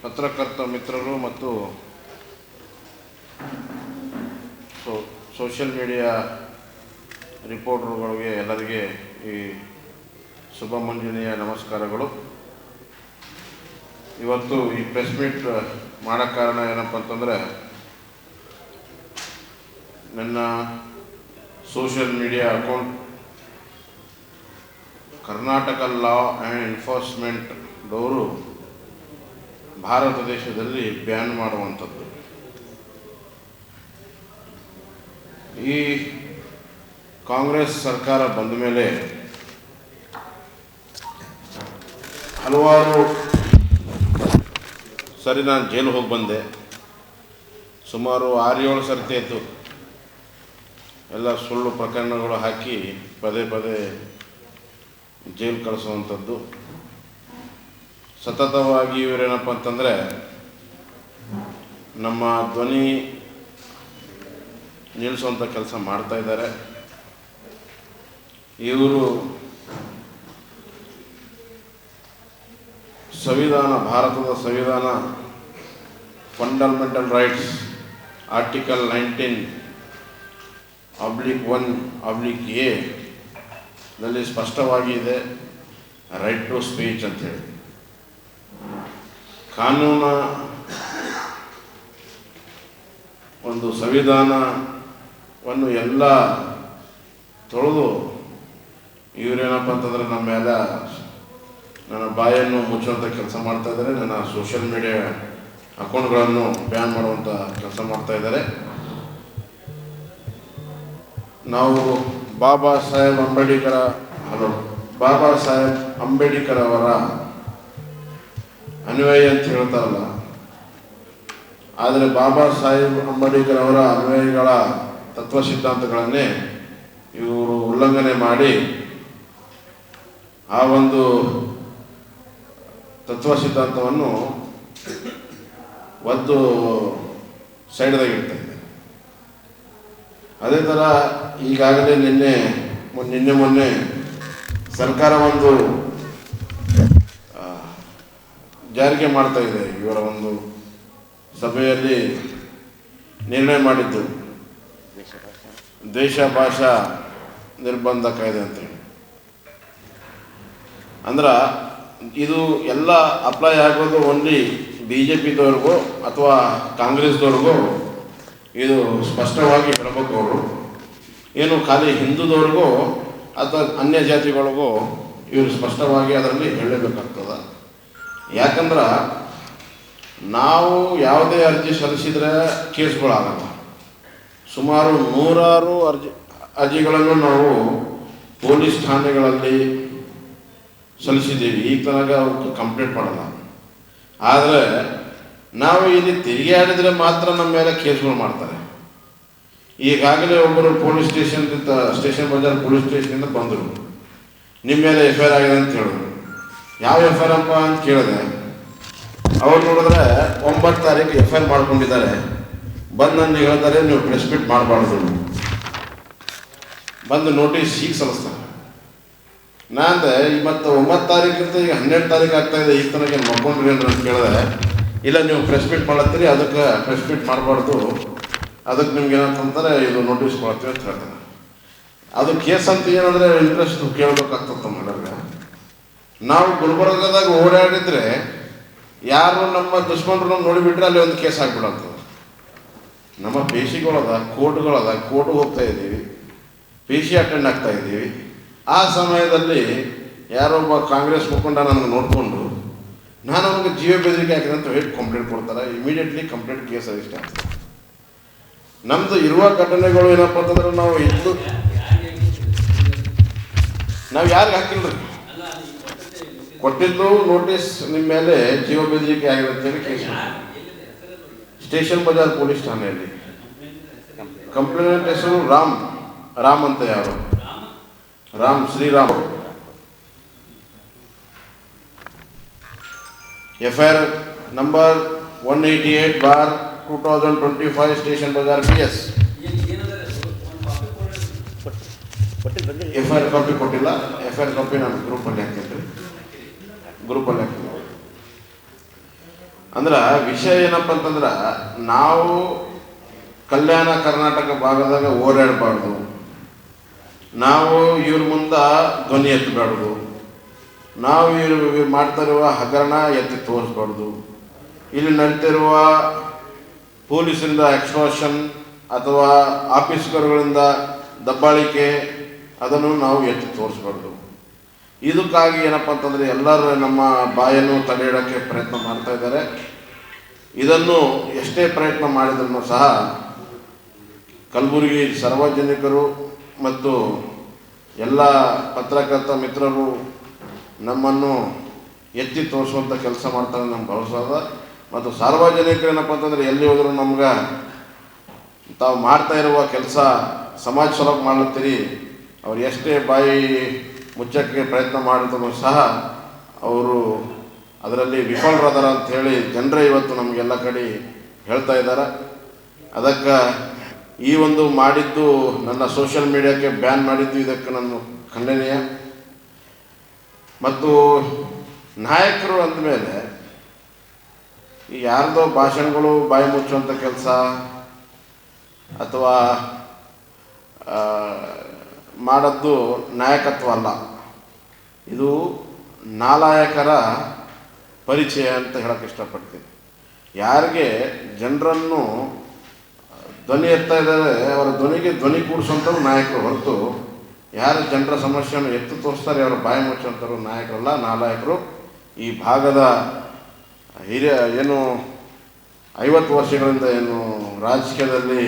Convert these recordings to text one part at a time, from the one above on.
ಪತ್ರಕರ್ತ ಮಿತ್ರರು ಮತ್ತು ಸೋಷಿಯಲ್ ಮೀಡಿಯಾ ರಿಪೋರ್ಟರ್ಗಳಿಗೆ ಎಲ್ಲರಿಗೆ ಈ ಶುಭ ಮುಂಜಾನೆಯ ನಮಸ್ಕಾರಗಳು. ಇವತ್ತು ಈ ಪ್ರೆಸ್ ಮೀಟ್ ಮಾಡೋಕ್ಕೆ ಕಾರಣ ಏನಪ್ಪ ಅಂತಂದರೆ, ನನ್ನ social media account Karnataka law and ಎನ್ಫೋರ್ಸ್ಮೆಂಟ್ದವರು ಭಾರತ ದೇಶದಲ್ಲಿ ಬ್ಯಾನ್ ಮಾಡುವಂಥದ್ದು. ಈ ಕಾಂಗ್ರೆಸ್ ಸರ್ಕಾರ ಬಂದ ಮೇಲೆ ಹಲವಾರು ಸರಿ ನಾನು ಜೈಲು ಹೋಗಿ ಬಂದೆ. ಸುಮಾರು 6-7 ಸರ್ತಿ ಆಯಿತು. ಎಲ್ಲ ಸುಳ್ಳು ಪ್ರಕರಣಗಳು ಹಾಕಿ ಪದೇ ಪದೇ ಜೈಲು ಕಳಿಸುವಂಥದ್ದು. ಸತತವಾಗಿ ಇವರೇನಪ್ಪ ಅಂತಂದರೆ ನಮ್ಮ ಧ್ವನಿ ನಿಲ್ಲಿಸುವಂಥ ಕೆಲಸ ಮಾಡ್ತಾಯಿದ್ದಾರೆ. ಇವರು ಭಾರತದ ಸಂವಿಧಾನ ಫಂಡಮೆಂಟಲ್ ರೈಟ್ಸ್ ಆರ್ಟಿಕಲ್ 19(1)(a) ನಲ್ಲಿ ಸ್ಪಷ್ಟವಾಗಿ ಇದೆ, ರೈಟ್ ಟು ಸ್ಪೀಚ್ ಅಂತೇಳಿ. ಕಾನೂನ ಒಂದು ಸಂವಿಧಾನವನ್ನು ಎಲ್ಲ ತೊಳೆದು ಇವರೇನಪ್ಪ ಅಂತಂದರೆ ನಮ್ಮ ಮೇಲೆ ನನ್ನ ಬಾಯನ್ನು ಮುಚ್ಚುವಂಥ ಕೆಲಸ ಮಾಡ್ತಾಯಿದ್ದಾರೆ. ನನ್ನ ಸೋಷಿಯಲ್ ಮೀಡಿಯಾ ಅಕೌಂಟ್ಗಳನ್ನು ಬ್ಯಾನ್ ಮಾಡುವಂಥ ಕೆಲಸ ಮಾಡ್ತಾಯಿದ್ದಾರೆ. ನಾವು ಬಾಬಾ ಸಾಹೇಬ್ ಅಂಬೇಡ್ಕರ್ ಅವರ ಅನ್ವಯ ಅಂತ ಹೇಳ್ತಾರಲ್ಲ, ಆದರೆ ಬಾಬಾ ಸಾಹೇಬ್ ಅಂಬೇಡ್ಕರ್ ಅವರ ಅನ್ವಯಗಳ ತತ್ವ ಸಿದ್ಧಾಂತಗಳನ್ನೇ ಇವರು ಉಲ್ಲಂಘನೆ ಮಾಡಿ ಆ ಒಂದು ತತ್ವ ಸಿದ್ಧಾಂತವನ್ನು ಒದ್ದು ಸೈಡ್ದಾಗಿರ್ತಾ ಇದೆ. ಅದೇ ಥರ ಈಗಾಗಲೇ ಮೊನ್ನೆ ಸರ್ಕಾರ ಒಂದು ಜಾರಿಗೆ ಮಾಡ್ತಾ ಇದೆ. ಇವರ ಒಂದು ಸಭೆಯಲ್ಲಿ ನಿರ್ಣಯ ಮಾಡಿದ್ದು ದೇಶ ಭಾಷಾ ನಿರ್ಬಂಧ ಕಾಯ್ದೆ ಅಂತೇಳಿ. ಅಂದ್ರೆ ಇದು ಎಲ್ಲ ಅಪ್ಲೈ ಆಗೋದು ಓನ್ಲಿ BJPದವ್ರಿಗೂ ಅಥವಾ ಕಾಂಗ್ರೆಸ್ದವ್ರಿಗೂ ಇದು ಸ್ಪಷ್ಟವಾಗಿ ಹೇಳಬೇಕು. ಅವರು ಏನು ಖಾಲಿ ಹಿಂದೂದವ್ರಿಗೂ ಅಥವಾ ಅನ್ಯ ಜಾತಿಗಳಿಗೂ ಇವರು ಸ್ಪಷ್ಟವಾಗಿ ಅದರಲ್ಲಿ ಹೇಳಬೇಕಾಗ್ತದೆ. ಯಾಕಂದ್ರೆ ನಾವು ಯಾವುದೇ ಅರ್ಜಿ ಸಲ್ಲಿಸಿದರೆ ಕೇಸ್ಗಳಾಗಲ್ಲ. ಸುಮಾರು 100 ಅರ್ಜಿಗಳನ್ನು ನಾವು ಪೊಲೀಸ್ ಠಾಣೆಗಳಲ್ಲಿ ಸಲ್ಲಿಸಿದ್ದೀವಿ. ಈಗ ತನಕ ಕಂಪ್ಲೇಂಟ್ ಮಾಡಲ್ಲ. ಆದರೆ ನಾವು ಇಲ್ಲಿ ತಿರುಗಾಡಿದರೆ ಮಾತ್ರ ನಮ್ಮ ಮೇಲೆ ಕೇಸ್ಗಳು ಮಾಡ್ತಾರೆ. ಈಗಾಗಲೇ ಒಬ್ಬರು ಪೊಲೀಸ್ ಸ್ಟೇಷನ್ ಬಜಾರ್ ಪೊಲೀಸ್ ಸ್ಟೇಷನಿಂದ ಬಂದರು. ನಿಮ್ಮ ಮೇಲೆ FIR ಆಗಿದೆ ಅಂತ ಹೇಳಿದ್ರು. ಯಾವ FIR ಅಪ್ಪ ಅಂತ ಕೇಳಿದೆ. ಅವ್ರು ನೋಡಿದ್ರೆ 9 ತಾರೀಕು FIR ಮಾಡ್ಕೊಂಡಿದ್ದಾರೆ. ಬಂದು ನನಗೆ ಹೇಳ್ತಾರೆ, ನೀವು ಪ್ರೆಸ್ ಮೀಟ್ ಮಾಡಬಾರ್ದು, ಬಂದು ನೋಟಿಸ್ ಈಗ ಸಲ್ಲಿಸ್ತಾರೆ. ನಾನು ಮತ್ತು 9 ತಾರೀಕಿಂತ ಈಗ 12 ತಾರೀಕು ಆಗ್ತಾಯಿದೆ. ಈಗ ತನಕ ಮಕ್ಕೊಂಡ್ರಿ ಅಂತ ಕೇಳಿದೆ. ಇಲ್ಲ, ನೀವು ಪ್ರೆಸ್ ಮೀಟ್ ಮಾಡತ್ತೀರಿ, ಅದಕ್ಕೆ ಪ್ರೆಸ್ ಮೀಟ್ ಮಾಡಬಾರ್ದು, ಅದಕ್ಕೆ ನಿಮ್ಗೆ ಏನಂತಂತಾರೆ ಇದು ನೋಟಿಸ್ ಕೊಡ್ತೀವಿ ಅಂತ ಹೇಳ್ತಾರೆ. ಅದು ಕೇಸ್ ಅಂತ ಏನಂದರೆ ಇಂಟ್ರೆಸ್ಟ್ ಕೇಳಬೇಕಾಗ್ತದೆ ಮೇಡಮ್ಗೆ. ನಾವು ಗುಲ್ಬರ್ಗದಾಗ ಓಡಾಡಿದರೆ ಯಾರು ನಮ್ಮ ದುಶ್ಮನರು ನಮ್ಮ ನೋಡಿಬಿಟ್ರೆ ಅಲ್ಲಿ ಒಂದು ಕೇಸ್ ಆಗಿಬಿಡಂತದೆ. ನಮ್ಮ ಪೇಶಿಗಳದ ಕೋರ್ಟ್ಗೆ ಹೋಗ್ತಾ ಇದ್ದೀವಿ, ಪೇಶಿ ಅಟೆಂಡ್ ಆಗ್ತಾ ಇದ್ದೀವಿ. ಆ ಸಮಯದಲ್ಲಿ ಯಾರೊಬ್ಬ ಕಾಂಗ್ರೆಸ್ ಮುಖಂಡ ನನಗೆ ನೋಡಿಕೊಂಡು ನಾನು ಅವ್ರಿಗೆ ಜೀವ ಬೆದರಿಕೆ ಹಾಕಿದೆ ಅಂತ ಹೇಳಿ ಕಂಪ್ಲೇಂಟ್ ಕೊಡ್ತಾರೆ. ಇಮಿಡಿಯೇಟ್ಲಿ ಕಂಪ್ಲೇಂಟ್ ಕೇಸ್ ರಿಜಿಸ್ಟರ್ ಆಗ್ತದೆ. ನಮ್ಮದು ಇರುವ ಘಟನೆಗಳು ಏನಪ್ಪ ಅಂತಂದ್ರೆ ನಾವು ಯಾರಿಗೆ ಹಾಕಿಲ್ಲ ರೀ, ಕೊಟ್ಟಿದ್ದು ನೋಟಿಸ್ ನಿಮ್ಮ ಮೇಲೆ ಜೀವ ಬೆದರಿಕೆ ಆಗಿದೆ ಅಂತೇಳಿ ಕೇಸ್ ಸ್ಟೇಷನ್ ಬಜಾರ್ ಪೊಲೀಸ್ ಠಾಣೆಯಲ್ಲಿ. ಕಂಪ್ಲೇಂಟ್ ಹೆಸರು ರಾಮ್ ಅಂತ. ಯಾರು? Shriram. FIR number 188/2025 station Bazar PS. FIR copy ಕೊಟ್ಟಿಲ್ಲ. FIR ಕಾಪಿ ನಾನು ಗ್ರೂಪಲ್ಲಿ ಹಾಕ್ತೀನಿ. ಅಂದ್ರೆ ವಿಷಯ ಏನಪ್ಪ ಅಂತಂದ್ರೆ ನಾವು ಕಲ್ಯಾಣ ಕರ್ನಾಟಕ ಭಾಗದಾಗ ಓಡಾಡಬಾರ್ದು, ನಾವು ಇವ್ರ ಮುಂದೆ ಧ್ವನಿ ಎತ್ತಬಾರ್ದು, ನಾವು ಇವ್ರು ಮಾಡ್ತಿರುವ ಹಗರಣ ಎತ್ತಿ ತೋರಿಸ್ಬಾರ್ದು, ಇಲ್ಲಿ ನಡೀತಿರುವ ಪೊಲೀಸರಿಂದ ಎಕ್ಸ್ಟ್ರಾಷನ್ ಅಥವಾ ಆಫೀಸ್ಗರುಗಳಿಂದ ದಬ್ಬಾಳಿಕೆ ಅದನ್ನು ನಾವು ಎತ್ತಿ ತೋರಿಸ್ಬಾರ್ದು. ಇದಕ್ಕಾಗಿ ಏನಪ್ಪ ಅಂತಂದರೆ ಎಲ್ಲರೂ ನಮ್ಮ ಬಾಯನ್ನು ತಡೆ ಇಡೋಕ್ಕೆ ಪ್ರಯತ್ನ ಮಾಡ್ತಾ ಇದ್ದಾರೆ. ಇದನ್ನು ಎಷ್ಟೇ ಪ್ರಯತ್ನ ಮಾಡಿದ್ರೂ ಸಹ ಕಲಬುರಗಿ ಸಾರ್ವಜನಿಕರು ಮತ್ತು ಎಲ್ಲ ಪತ್ರಕರ್ತ ಮಿತ್ರರು ನಮ್ಮನ್ನು ಎತ್ತಿ ತೋರಿಸುವಂಥ ಕೆಲಸ ಮಾಡ್ತಾರೆ ನಮ್ಮ ಭಾವಿಸೋದ. ಮತ್ತು ಸಾರ್ವಜನಿಕರು ಏನಪ್ಪ ಅಂತಂದರೆ ಎಲ್ಲಿ ಹೋದರೂ ನಮ್ಗೆ ತಾವು ಮಾಡ್ತಾ ಇರುವ ಕೆಲಸ ಸಮಾಜ ಸಲುವಾಗಿ ಮಾಡ್ಲತ್ತೀರಿ, ಅವ್ರು ಎಷ್ಟೇ ಬಾಯಿ ಮುಚ್ಚಕ್ಕೆ ಪ್ರಯತ್ನ ಮಾಡಿದ್ರು ಸಹ ಅವರು ಅದರಲ್ಲಿ ವಿಫಲರಾದಾರ ಅಂಥೇಳಿ ಜನರೇ ಇವತ್ತು ನಮಗೆಲ್ಲ ಕಡೆ ಹೇಳ್ತಾ ಇದ್ದಾರೆ. ಅದಕ್ಕೆ ಈ ಒಂದು ಮಾಡಿದ್ದು ನನ್ನ ಸೋಷಿಯಲ್ ಮೀಡಿಯಾಕ್ಕೆ ಬ್ಯಾನ್ ಮಾಡಿದ್ದು ಇದಕ್ಕೆ ನನ್ನ ಖಂಡನೀಯ. ಮತ್ತು ನಾಯಕರು ಅಂದಮೇಲೆ ಈ ಯಾರ್ದೋ ಭಾಷಣಗಳು ಬಾಯಿ ಮುಚ್ಚುವಂಥ ಕೆಲಸ ಅಥವಾ ಮಾಡೋದು ನಾಯಕತ್ವ ಅಲ್ಲ, ಇದು ನಾಲಾಯಕರ ಪರಿಚಯ ಅಂತ ಹೇಳೋಕ್ಕೆ ಇಷ್ಟಪಡ್ತೀನಿ. ಯಾರಿಗೆ ಜನರನ್ನು ಧ್ವನಿ ಎತ್ತಾ ಇದ್ದಾರೆ ಅವರ ಧ್ವನಿಗೆ ಧ್ವನಿ ಕೂಡಿಸುವಂಥವ್ರು ನಾಯಕರು ಹೊರತು ಯಾರು ಜನರ ಸಮಸ್ಯೆಯನ್ನು ಎತ್ತು ತೋರಿಸ್ತಾರೆ ಅವರ ಬಾಯಿ ಮುಚ್ಚುವಂಥವ್ರು ನಾಯಕರಲ್ಲ, ನಾಲಾಯಕರು. ಈ ಭಾಗದ ಹಿರಿಯ ಏನು 50 ವರ್ಷಗಳಿಂದ ಏನು ರಾಜಕೀಯದಲ್ಲಿ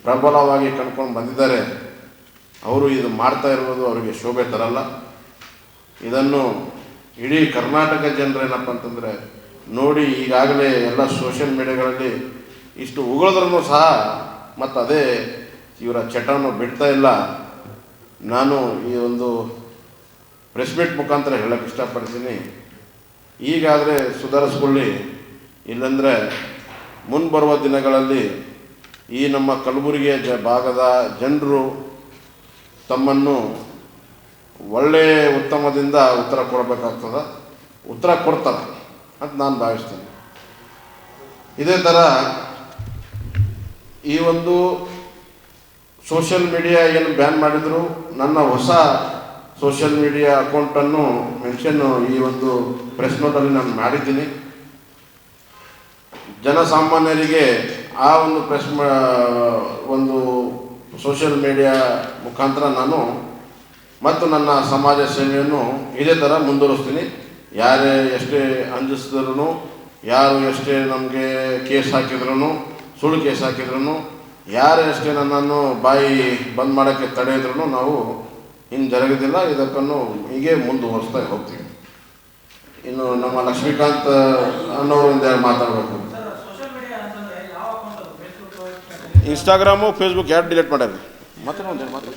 ಪ್ರಬಲವಾಗಿ ಕಂಡುಕೊಂಡು ಬಂದಿದ್ದಾರೆ, ಅವರು ಇದು ಮಾಡ್ತಾ ಇರುವುದು ಅವರಿಗೆ ಶೋಭೆ ತರಲ್ಲ. ಇದನ್ನು ಇಡೀ ಕರ್ನಾಟಕ ಜನರೇನಪ್ಪ ಅಂತಂದರೆ ನೋಡಿ ಈಗಾಗಲೇ ಎಲ್ಲ ಸೋಷಿಯಲ್ ಮೀಡಿಯಾಗಳಲ್ಲಿ ಇಷ್ಟು ಉಗುಳಿದ್ರೂ ಸಹ ಮತ್ತು ಅದೇ ಇವರ ಚಟವನ್ನು ಬಿಡ್ತಾ ಇಲ್ಲ. ನಾನು ಈ ಒಂದು ಪ್ರೆಸ್ ಮೀಟ್ ಮುಖಾಂತರ ಹೇಳೋಕ್ಕೆ ಇಷ್ಟಪಡ್ತೀನಿ, ಈಗಾದರೆ ಸುಧಾರಿಸ್ಕೊಳ್ಳಿ, ಇಲ್ಲಂದರೆ ಮುಂಬರುವ ದಿನಗಳಲ್ಲಿ ಈ ನಮ್ಮ ಕಲಬುರಗಿಯ ಭಾಗದ ಜನರು ತಮ್ಮನ್ನು ಒಳ್ಳೆಯ ಉತ್ತಮದಿಂದ ಉತ್ತರ ಕೊಡಬೇಕಾಗ್ತದೆ, ಉತ್ತರ ಕೊಡ್ತಾರೆ ಅಂತ ನಾನು ಭಾವಿಸ್ತೀನಿ. ಇದೇ ಥರ ಈ ಒಂದು ಸೋಷಿಯಲ್ ಮೀಡಿಯಾ ಏನು ಬ್ಯಾನ್ ಮಾಡಿದ್ರು, ನನ್ನ ಹೊಸ ಸೋಷಿಯಲ್ ಮೀಡಿಯಾ ಅಕೌಂಟನ್ನು ಮೆನ್ಷನ್ನು ಈ ಒಂದು ಪ್ರೆಸ್ ನೋಟಲ್ಲಿ ನಾನು ಮಾಡಿದ್ದೀನಿ. ಜನಸಾಮಾನ್ಯರಿಗೆ ಆ ಒಂದು ಒಂದು ಸೋಷಿಯಲ್ ಮೀಡಿಯಾ ಮುಖಾಂತರ ನಾನು ಮತ್ತು ನನ್ನ ಸಮಾಜ ಸೇವೆಯನ್ನು ಇದೇ ಥರ ಮುಂದುವರಿಸ್ತೀನಿ. ಯಾರೇ ಎಷ್ಟೇ ಅಂಜಿಸಿದ್ರು, ಯಾರು ಎಷ್ಟೇ ನಮಗೆ ಕೇಸ್ ಹಾಕಿದ್ರು, ಸುಳ್ಳು ಕೇಸ್ ಹಾಕಿದ್ರು, ಯಾರು ಎಷ್ಟೇ ನನ್ನನ್ನು ಬಾಯಿ ಬಂದ್ ಮಾಡೋಕ್ಕೆ ತಡೆಯಿದ್ರು ನಾವು ಇನ್ನು ಜರುಗೋದಿಲ್ಲ. ಇದಕ್ಕನ್ನು ಹೀಗೆ ಮುಂದುವರಿಸ್ತಾ ಹೋಗ್ತೀವಿ. ಇನ್ನು ನಮ್ಮ ಲಕ್ಷ್ಮೀಕಾಂತ್ ಅನ್ನೋರಿಂದ ಮಾತಾಡಬೇಕು. ಇನ್ಸ್ಟಾಗ್ರಾಮು ಫೇಸ್ಬುಕ್ ಎರಡು ಡಿಲೀಟ್ ಮಾಡ್ಯಾರ. ಮತ್ತೆ